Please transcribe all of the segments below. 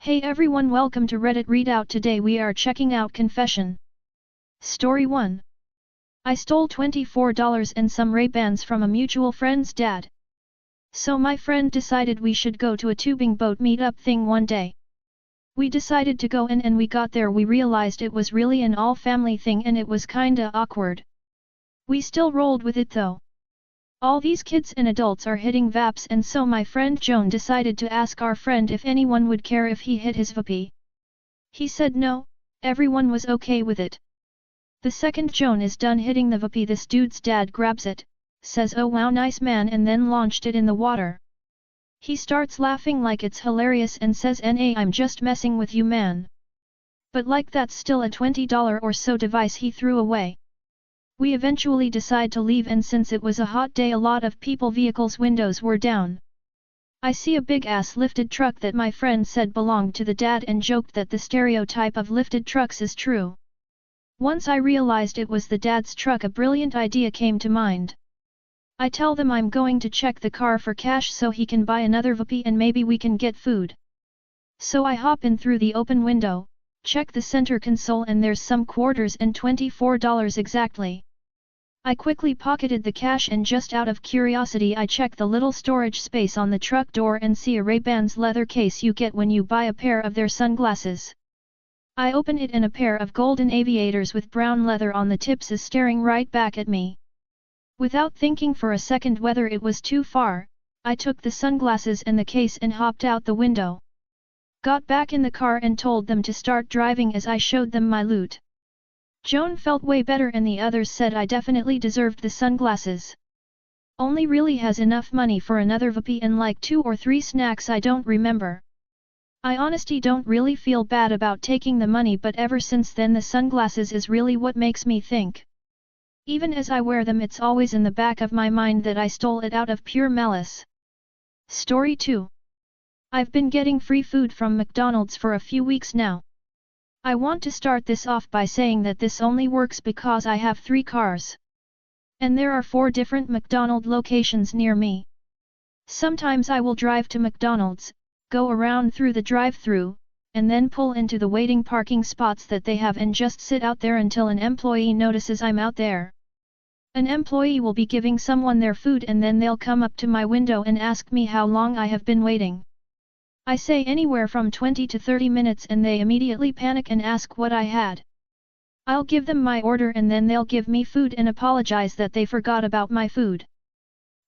Hey everyone, welcome to Reddit Readout. Today we are checking out Confession. Story 1. I stole $24 and some Ray-Bans from a mutual friend's dad. So my friend decided we should go to a tubing boat meetup thing one day. We decided to go in and we got there we realized it was really an all-family thing and it was kinda awkward. We still rolled with it though. All these kids and adults are hitting vaps and so my friend Joan decided to ask our friend if anyone would care if he hit his vape. He said no, everyone was okay with it. The second Joan is done hitting the vape, this dude's dad grabs it, says oh wow nice man, and then launched it in the water. He starts laughing like it's hilarious and says nah, I'm just messing with you man. But like that's still a $20 or so device he threw away. We eventually decide to leave and since it was a hot day a lot of people vehicles windows were down. I see a big ass lifted truck that my friend said belonged to the dad and joked that the stereotype of lifted trucks is true. Once I realized it was the dad's truck a brilliant idea came to mind. I tell them I'm going to check the car for cash so he can buy another vape and maybe we can get food. So I hop in through the open window, check the center console and there's some quarters and $24 exactly. I quickly pocketed the cash and just out of curiosity I check the little storage space on the truck door and see a Ray-Bans leather case you get when you buy a pair of their sunglasses. I open it and a pair of golden aviators with brown leather on the tips is staring right back at me. Without thinking for a second whether it was too far, I took the sunglasses and the case and hopped out the window. Got back in the car and told them to start driving as I showed them my loot. Joan felt way better and the others said I definitely deserved the sunglasses. Only really has enough money for another vape and like 2 or 3 snacks I don't remember. I honestly don't really feel bad about taking the money but ever since then the sunglasses is really what makes me think. Even as I wear them it's always in the back of my mind that I stole it out of pure malice. Story 2. I've been getting free food from McDonald's for a few weeks now. I want to start this off by saying that this only works because I have 3 cars. And there are 4 different McDonald's locations near me. Sometimes I will drive to McDonald's, go around through the drive-thru, and then pull into the waiting parking spots that they have and just sit out there until an employee notices I'm out there. An employee will be giving someone their food and then they'll come up to my window and ask me how long I have been waiting. I say anywhere from 20 to 30 minutes and they immediately panic and ask what I had. I'll give them my order and then they'll give me food and apologize that they forgot about my food.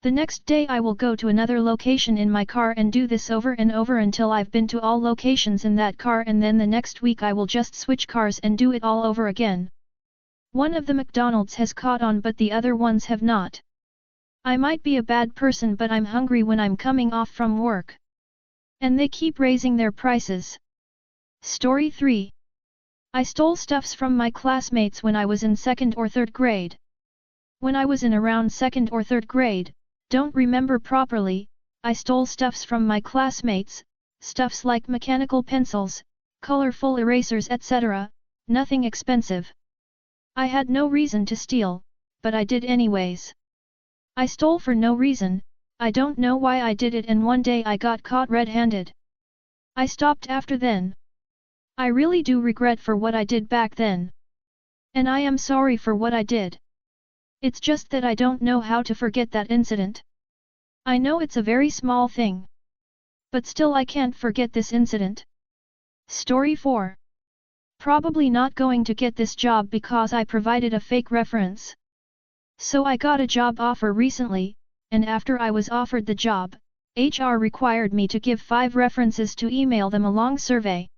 The next day I will go to another location in my car and do this over and over until I've been to all locations in that car and then the next week I will just switch cars and do it all over again. One of the McDonald's has caught on but the other ones have not. I might be a bad person but I'm hungry when I'm coming off from work. And they keep raising their prices. Story 3. I stole stuffs from my classmates when I was in 2nd or 3rd grade. When I was in around 2nd or 3rd grade, don't remember properly, I stole stuffs from my classmates, stuffs like mechanical pencils, colorful erasers etc., nothing expensive. I had no reason to steal, but I did anyways. I stole for no reason. I don't know why I did it and one day I got caught red-handed. I stopped after then. I really do regret for what I did back then. And I am sorry for what I did. It's just that I don't know how to forget that incident. I know it's a very small thing. But still I can't forget this incident. Story 4. Probably not going to get this job because I provided a fake reference. So I got a job offer recently. And after I was offered the job, HR required me to give 5 references to email them a long survey.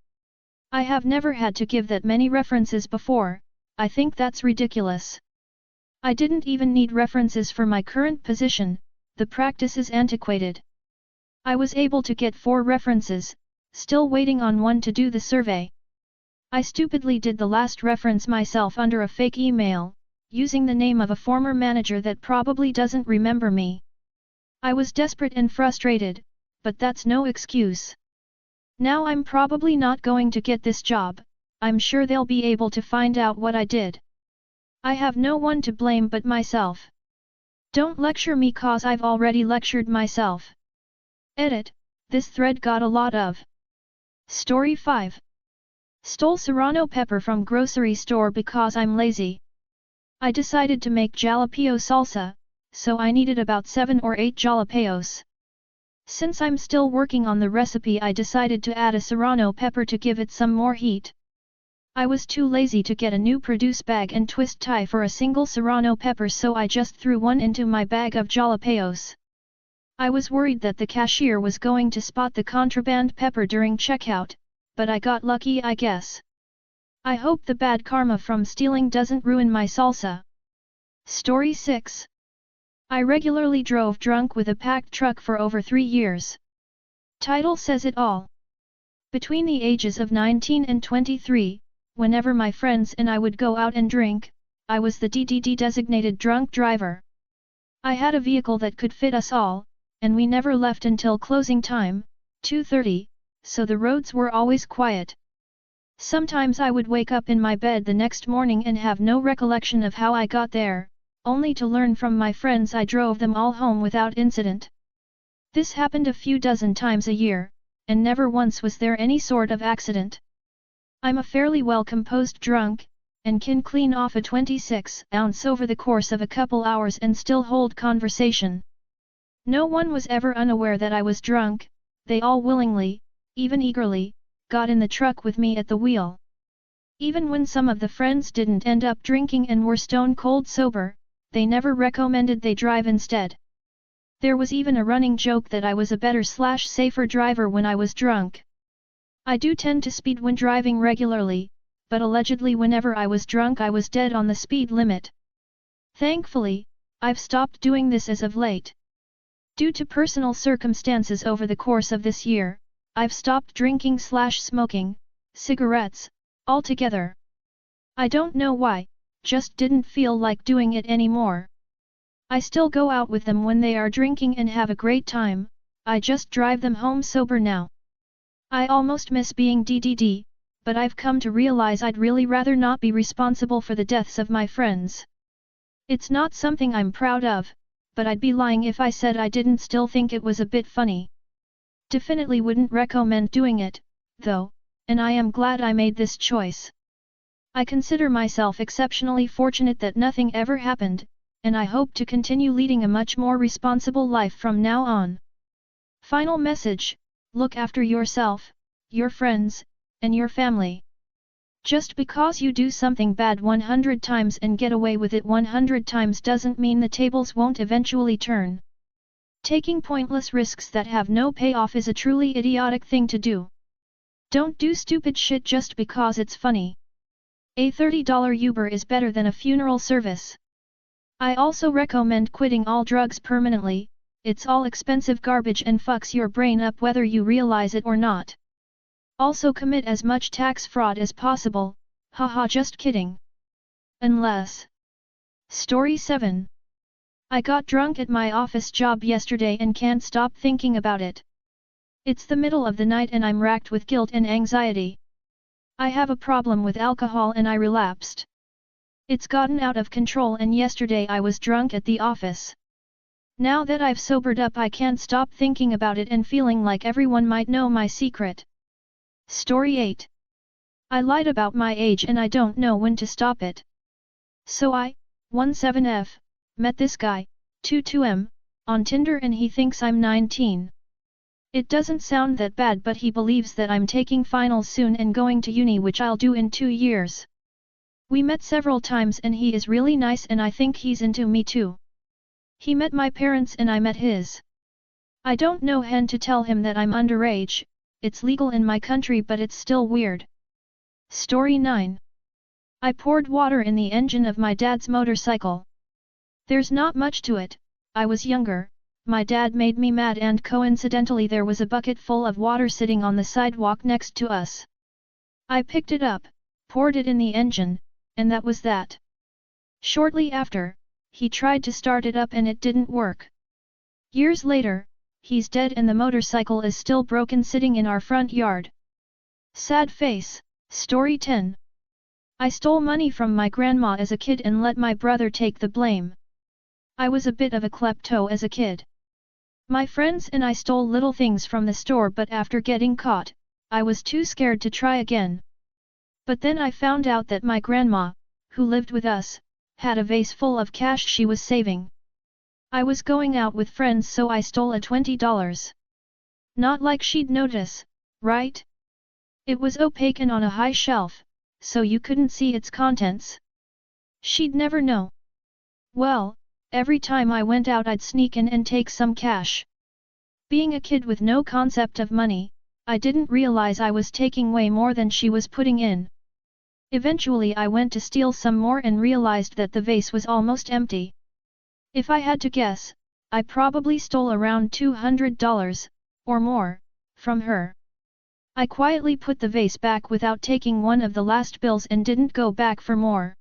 I have never had to give that many references before, I think that's ridiculous. I didn't even need references for my current position, the practice is antiquated. I was able to get 4 references, still waiting on one to do the survey. I stupidly did the last reference myself under a fake email, using the name of a former manager that probably doesn't remember me. I was desperate and frustrated, but that's no excuse. Now I'm probably not going to get this job, I'm sure they'll be able to find out what I did. I have no one to blame but myself. Don't lecture me cause I've already lectured myself. Edit, this thread got a lot of Story 5. Stole serrano pepper from grocery store because I'm lazy. I decided to make jalapeno salsa, so I needed about 7 or 8 jalapenos. Since I'm still working on the recipe, I decided to add a serrano pepper to give it some more heat. I was too lazy to get a new produce bag and twist tie for a single serrano pepper, so I just threw one into my bag of jalapenos. I was worried that the cashier was going to spot the contraband pepper during checkout, but I got lucky, I guess. I hope the bad karma from stealing doesn't ruin my salsa. Story 6. I regularly drove drunk with a packed truck for over 3 years. Title says it all. Between the ages of 19 and 23, whenever my friends and I would go out and drink, I was the DDD designated drunk driver. I had a vehicle that could fit us all, and we never left until closing time, 2:30, so the roads were always quiet. Sometimes I would wake up in my bed the next morning and have no recollection of how I got there, only to learn from my friends I drove them all home without incident. This happened a few dozen times a year, and never once was there any sort of accident. I'm a fairly well-composed drunk, and can clean off a 26-ounce over the course of a couple hours and still hold conversation. No one was ever unaware that I was drunk. They all willingly, even eagerly, got in the truck with me at the wheel. Even when some of the friends didn't end up drinking and were stone cold sober, they never recommended they drive instead. There was even a running joke that I was a better/safer driver when I was drunk. I do tend to speed when driving regularly, but allegedly whenever I was drunk I was dead on the speed limit. Thankfully, I've stopped doing this as of late. Due to personal circumstances over the course of this year, I've stopped drinking/smoking cigarettes altogether. I don't know why, just didn't feel like doing it anymore. I still go out with them when they are drinking and have a great time, I just drive them home sober now. I almost miss being DDD, but I've come to realize I'd really rather not be responsible for the deaths of my friends. It's not something I'm proud of, but I'd be lying if I said I didn't still think it was a bit funny. Definitely wouldn't recommend doing it, though, and I am glad I made this choice. I consider myself exceptionally fortunate that nothing ever happened, and I hope to continue leading a much more responsible life from now on. Final message: look after yourself, your friends, and your family. Just because you do something bad 100 times and get away with it 100 times doesn't mean the tables won't eventually turn. Taking pointless risks that have no payoff is a truly idiotic thing to do. Don't do stupid shit just because it's funny. A $30 Uber is better than a funeral service. I also recommend quitting all drugs permanently. It's all expensive garbage and fucks your brain up whether you realize it or not. Also commit as much tax fraud as possible, haha, just kidding. Unless. Story 7. I got drunk at my office job yesterday and can't stop thinking about it. It's the middle of the night and I'm racked with guilt and anxiety. I have a problem with alcohol and I relapsed. It's gotten out of control and yesterday I was drunk at the office. Now that I've sobered up I can't stop thinking about it and feeling like everyone might know my secret. Story 8. I lied about my age and I don't know when to stop it. So I, 17F, met this guy, 22M, on Tinder and he thinks I'm 19. It doesn't sound that bad but he believes that I'm taking finals soon and going to uni, which I'll do in 2 years. We met several times and he is really nice and I think he's into me too. He met my parents and I met his. I don't know how to tell him that I'm underage. It's legal in my country but it's still weird. Story 9. I poured water in the engine of my dad's motorcycle. There's not much to it. I was younger, my dad made me mad and coincidentally there was a bucket full of water sitting on the sidewalk next to us. I picked it up, poured it in the engine, and that was that. Shortly after, he tried to start it up and it didn't work. Years later, he's dead and the motorcycle is still broken sitting in our front yard. Sad face. Story 10. I stole money from my grandma as a kid and let my brother take the blame. I was a bit of a klepto as a kid. My friends and I stole little things from the store but after getting caught, I was too scared to try again. But then I found out that my grandma, who lived with us, had a vase full of cash she was saving. I was going out with friends so I stole a $20. Not like she'd notice, right? It was opaque and on a high shelf, so you couldn't see its contents. She'd never know. Well, every time I went out I'd sneak in and take some cash. Being a kid with no concept of money, I didn't realize I was taking way more than she was putting in. Eventually I went to steal some more and realized that the vase was almost empty. If I had to guess, I probably stole around $200, or more, from her. I quietly put the vase back without taking one of the last bills and didn't go back for more.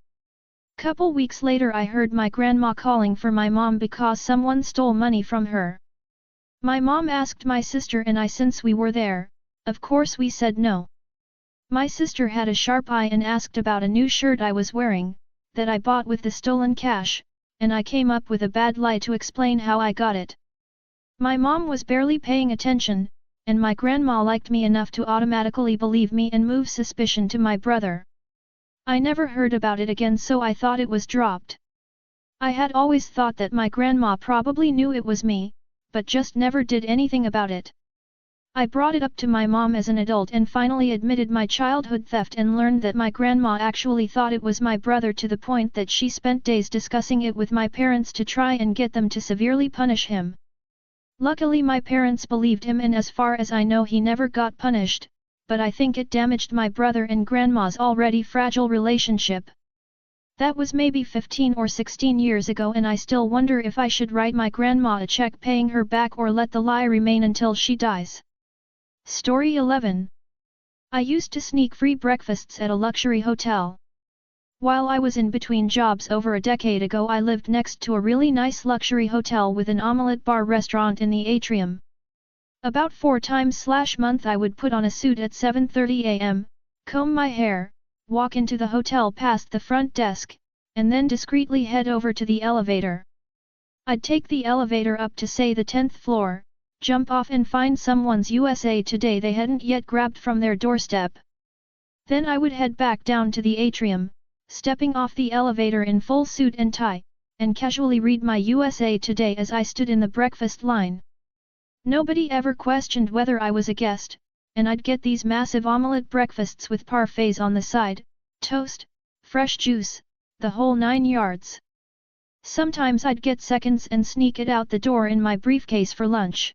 Couple weeks later I heard my grandma calling for my mom because someone stole money from her. My mom asked my sister and I since we were there, of course we said no. My sister had a sharp eye and asked about a new shirt I was wearing, that I bought with the stolen cash, and I came up with a bad lie to explain how I got it. My mom was barely paying attention, and my grandma liked me enough to automatically believe me and move suspicion to my brother. I never heard about it again so I thought it was dropped. I had always thought that my grandma probably knew it was me, but just never did anything about it. I brought it up to my mom as an adult and finally admitted my childhood theft and learned that my grandma actually thought it was my brother to the point that she spent days discussing it with my parents to try and get them to severely punish him. Luckily my parents believed him and as far as I know he never got punished, but I think it damaged my brother and grandma's already fragile relationship. That was maybe 15 or 16 years ago and I still wonder if I should write my grandma a check paying her back or let the lie remain until she dies. Story 11. I used to sneak free breakfasts at a luxury hotel. While I was in between jobs over a decade ago I lived next to a really nice luxury hotel with an omelette bar restaurant in the atrium. About 4 times/month I would put on a suit at 7:30 a.m., comb my hair, walk into the hotel past the front desk, and then discreetly head over to the elevator. I'd take the elevator up to say the 10th floor, jump off and find someone's USA Today they hadn't yet grabbed from their doorstep. Then I would head back down to the atrium, stepping off the elevator in full suit and tie, and casually read my USA Today as I stood in the breakfast line. Nobody ever questioned whether I was a guest, and I'd get these massive omelette breakfasts with parfaits on the side, toast, fresh juice, the whole 9 yards. Sometimes I'd get seconds and sneak it out the door in my briefcase for lunch.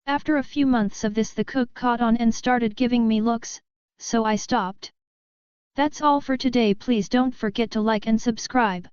After a few months of this the cook caught on and started giving me looks, so I stopped. That's all for today. Please don't forget to like and subscribe.